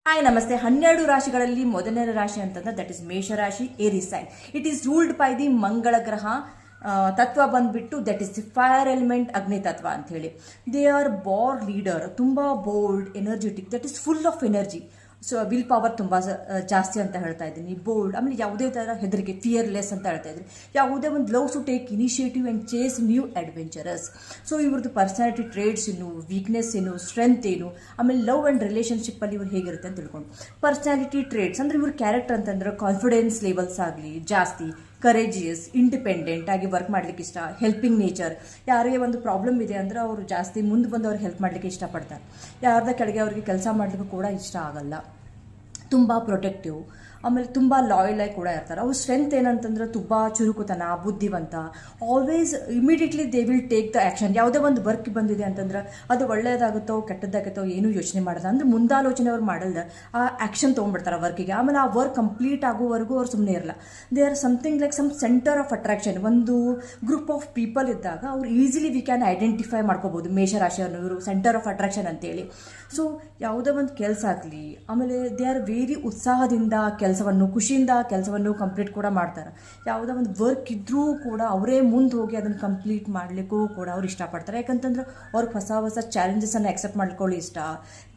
Hi ನಮಸ್ತೆ. 12 ರಾಶಿಗಳಲ್ಲಿ ಮೊದಲನೇ ರಾಶಿ ಅಂತಂದ್ರೆ ದಟ್ ಇಸ್ ಮೇಷರಾಶಿ, Aries sign. It is ruled by the ಮಂಗಳ ಗ್ರಹ. ತತ್ವ ಬಂದ್ಬಿಟ್ಟು that is the fire element, ಅಗ್ನಿ ತತ್ವ ಅಂತ ಹೇಳಿ. ದೇ ಆರ್ ಬಾರ್ ಲೀಡರ್, ತುಂಬಾ bold, energetic, that is full of energy. So will power ತುಂಬ ಜಾಸ್ತಿ ಅಂತ ಹೇಳ್ತಾ ಇದ್ದೀನಿ. ಬೋಲ್ಡ್, ಆಮೇಲೆ ಯಾವುದೇ ಥರ ಹೆದರಿಕೆ, ಫಿಯರ್ಲೆಸ್ ಅಂತ ಹೇಳ್ತಾ ಇದ್ದೀನಿ. ಯಾವುದೇ ಒಂದು love to take initiative and chase new adventurous. So ಇವ್ರದ್ದು ಪರ್ಸನಾಲಿಟಿ ಟ್ರೇಡ್ಸ್ ಏನು, ವೀಕ್ನೆಸ್ ಏನು, ಸ್ಟ್ರೆಂತ್ ಏನು, ಆಮೇಲೆ ಲವ್ ಆ್ಯಂಡ್ ರಿಲೇಷನ್ಶಿಪ್ಪಲ್ಲಿ ಇವ್ರು ಹೇಗಿರುತ್ತೆ ಅಂತ ತಿಳ್ಕೊಂಡು. ಪರ್ಸನಾಲಿಟಿ ಟ್ರೇಡ್ಸ್ ಅಂದರೆ ಇವ್ರ ಕ್ಯಾರೆಕ್ಟರ್ ಅಂತಂದ್ರೆ ಕಾನ್ಫಿಡೆನ್ಸ್ ಲೆವೆಲ್ಸ್ ಆಗಲಿ ಜಾಸ್ತಿ, ಕರೇಜಿಯಸ್, ಇಂಡಿಪೆಂಡೆಂಟ್ ಆಗಿ ವರ್ಕ್ ಮಾಡ್ಲಿಕ್ಕೆ ಇಷ್ಟ, ಹೆಲ್ಪಿಂಗ್ ನೇಚರ್. ಯಾರಿಗೆ ಒಂದು ಪ್ರಾಬ್ಲಮ್ ಇದೆ ಅಂದರೆ ಅವರು ಜಾಸ್ತಿ ಮುಂದೆ ಬಂದು ಅವ್ರಿಗೆ ಹೆಲ್ಪ್ ಮಾಡಲಿಕ್ಕೆ ಇಷ್ಟಪಡ್ತಾರೆ. ಯಾರ್ದ ಕೆಳಗೆ ಅವ್ರಿಗೆ ಕೆಲಸ ಮಾಡಲಿಕ್ಕೂ ಕೂಡ ಇಷ್ಟ ಆಗಲ್ಲ. ತುಂಬ ಪ್ರೊಟೆಕ್ಟಿವ್, ಆಮೇಲೆ ತುಂಬ ಲಾಯಲ್ ಆಗಿ ಕೂಡ ಇರ್ತಾರೆ. ಅವ್ರ ಸ್ಟ್ರೆಂತ್ ಏನಂತಂದ್ರೆ ತುಂಬ ಚುರುಕುತನ, ಬುದ್ಧಿವಂತ. Always immediately they will take the action. ಯಾವುದೇ ಒಂದು ವರ್ಕ್ ಬಂದಿದೆ ಅಂತಂದ್ರೆ ಅದು ಒಳ್ಳೆಯದಾಗುತ್ತೋ ಕೆಟ್ಟದ್ದಾಗುತ್ತೋ ಏನೂ ಯೋಚನೆ ಮಾಡೋದು ಅಂದರೆ ಮುಂದಾಲೋಚನೆ ಅವ್ರು ಮಾಡಲ್ದ ಆ ಆ್ಯಕ್ಷನ್ ತೊಗೊಂಡ್ಬಿಡ್ತಾರೆ ವರ್ಕಿಗೆ. ಆಮೇಲೆ ಆ ವರ್ಕ್ ಕಂಪ್ಲೀಟ್ ಆಗೋವರೆಗೂ ಅವ್ರು ಸುಮ್ಮನೆ ಇರಲ್ಲ. They are something like some centre of attraction. ಒಂದು ಗ್ರೂಪ್ ಆಫ್ ಪೀಪಲ್ ಇದ್ದಾಗ ಅವ್ರು ಈಸಿಲಿ ವಿ ಕ್ಯಾನ್ ಐಡೆಂಟಿಫೈ ಮಾಡ್ಕೋಬೋದು ಮೇಷರಾಶಿಯನ್ನು ಇವರು ಸೆಂಟರ್ ಆಫ್ ಅಟ್ರಾಕ್ಷನ್ ಅಂತೇಳಿ. ಸೊ ಯಾವುದೇ ಒಂದು ಕೆಲಸ ಆಗಲಿ, ಆಮೇಲೆ ದೇ ಆರ್ ವೆರಿ ಉತ್ಸಾಹದಿಂದ ಕೆಲಸವನ್ನು, ಖುಷಿಯಿಂದ ಕೆಲಸವನ್ನು ಕಂಪ್ಲೀಟ್ ಕೂಡ ಮಾಡ್ತಾರೆ. ಯಾವುದೋ ಒಂದು ವರ್ಕ್ ಇದ್ದರೂ ಕೂಡ ಅವರೇ ಮುಂದೆ ಹೋಗಿ ಅದನ್ನು ಕಂಪ್ಲೀಟ್ ಮಾಡಲಿಕ್ಕೂ ಕೂಡ ಅವ್ರು ಇಷ್ಟಪಡ್ತಾರೆ. ಯಾಕಂತಂದ್ರೆ ಅವ್ರಿಗೆ ಹೊಸ ಹೊಸ ಚಾಲೆಂಜಸನ್ನು ಅಕ್ಸೆಪ್ಟ್ ಮಾಡ್ಕೊಳ್ಳಿ ಇಷ್ಟ,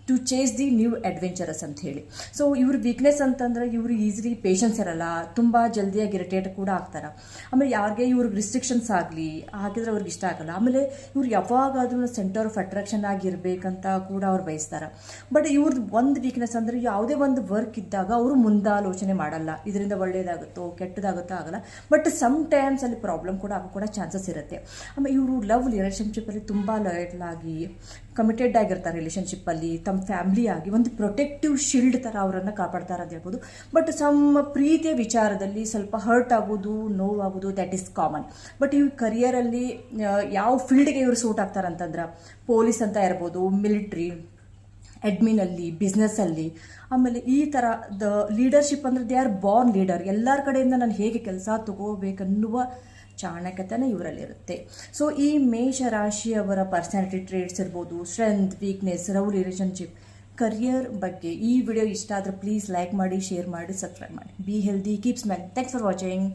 to chase the new adventurous ಅಂತ ಹೇಳಿ. ಸೊ ಇವ್ರ ವೀಕ್ನೆಸ್ ಅಂತಂದ್ರೆ ಇವರು ಈಸಿಲಿ ಪೇಷನ್ಸ್ ಇರಲ್ಲ, ತುಂಬ ಜಲ್ದಿಯಾಗಿ ಇರಿಟೇಟ್ ಕೂಡ ಆಗ್ತಾರೆ. ಆಮೇಲೆ ಯಾರಿಗೆ ಇವ್ರಿಗೆ ರಿಸ್ಟ್ರಿಕ್ಷನ್ಸ್ ಆಗಲಿ ಹಾಕಿದ್ರೆ ಅವ್ರಿಗೆ ಇಷ್ಟ ಆಗಲ್ಲ. ಆಮೇಲೆ ಇವ್ರು ಯಾವಾಗಾದ್ರೂ ಸೆಂಟರ್ ಆಫ್ ಅಟ್ರಾಕ್ಷನ್ ಆಗಿರಬೇಕಂತ ಕೂಡ ಅವ್ರು ಬಯಸ್ತಾರೆ. ಬಟ್ ಇವ್ರದ್ದು ಒಂದು ವೀಕ್ನೆಸ್ ಅಂದರೆ ಯಾವುದೇ ಒಂದು ವರ್ಕ್ ಇದ್ದಾಗ ಅವರು ಮುಂದಾಲೋಚನೆ ಮಾಡಲ್ಲ, ಇದರಿಂದ ಒಳ್ಳೇದಾಗುತ್ತೋ ಕೆಟ್ಟದಾಗುತ್ತೋ ಆಗಲ್ಲ. ಬಟ್ ಸಮ್ ಟೈಮ್ಸ್ ಅಲ್ಲಿ ಪ್ರಾಬ್ಲಮ್ ಕೂಡ ಆಗೋ ಕೂಡ ಚಾನ್ಸಸ್ ಇರುತ್ತೆ. ಆಮೇಲೆ ಇವರು ಲವ್ ರಿಲೇಷನ್ಶಿಪ್ಪಲ್ಲಿ ತುಂಬ ಲಾಯಲ್ ಆಗಿ ಕಮಿಟೆಡ್ ಆಗಿರ್ತಾರೆ. ರಿಲೇಷನ್ಶಿಪ್ಪಲ್ಲಿ ತಮ್ಮ ಫ್ಯಾಮಿಲಿ ಆಗಿ ಒಂದು ಪ್ರೊಟೆಕ್ಟಿವ್ ಶಿಲ್ಡ್ ಥರ ಅವರನ್ನು ಕಾಪಾಡ್ತಾರೆ ಅಂತ ಹೇಳ್ಬೋದು. ಬಟ್ ಸಮ್ ಪ್ರೀತಿಯ ವಿಚಾರದಲ್ಲಿ ಸ್ವಲ್ಪ ಹರ್ಟ್ ಆಗೋದು, ನೋವಾಗೋದು, ದ್ಯಾಟ್ ಈಸ್ ಕಾಮನ್. ಬಟ್ ಇವ್ರ ಕರಿಯರಲ್ಲಿ ಯಾವ ಫೀಲ್ಡ್ಗೆ ಇವರು ಸೂಟ್ ಆಗ್ತಾರೆ ಅಂತಂದ್ರೆ ಪೊಲೀಸ್ ಅಂತ ಇರ್ಬೋದು, ಮಿಲಿಟ್ರಿ, ಅಡ್ಮಿನಲ್ಲಿ, ಬಿಸ್ನೆಸ್ಸಲ್ಲಿ. ಆಮೇಲೆ ಈ ಥರದ ಲೀಡರ್ಶಿಪ್ ಅಂದರೆ ದೇ ಆರ್ ಬಾರ್ನ್ ಲೀಡರ್. ಎಲ್ಲರ ಕಡೆಯಿಂದ ನಾನು ಹೇಗೆ ಕೆಲಸ ತಗೋಬೇಕನ್ನುವ ಚಾಣಕ್ಯತನ ಇವರಲ್ಲಿರುತ್ತೆ. ಸೊ ಈ ಮೇಷರಾಶಿಯವರ ಪರ್ಸನಾಲಿಟಿ ಟ್ರೇಟ್ಸ್ ಇರ್ಬೋದು, strength, weakness, love relationship, career ಬಗ್ಗೆ ಈ ವಿಡಿಯೋ ಇಷ್ಟ ಆದರೆ ಪ್ಲೀಸ್ ಲೈಕ್ ಮಾಡಿ, ಶೇರ್ ಮಾಡಿ, ಸಬ್ಸ್ಕ್ರೈಬ್ ಮಾಡಿ. Be healthy, keep smiling. Thanks for watching.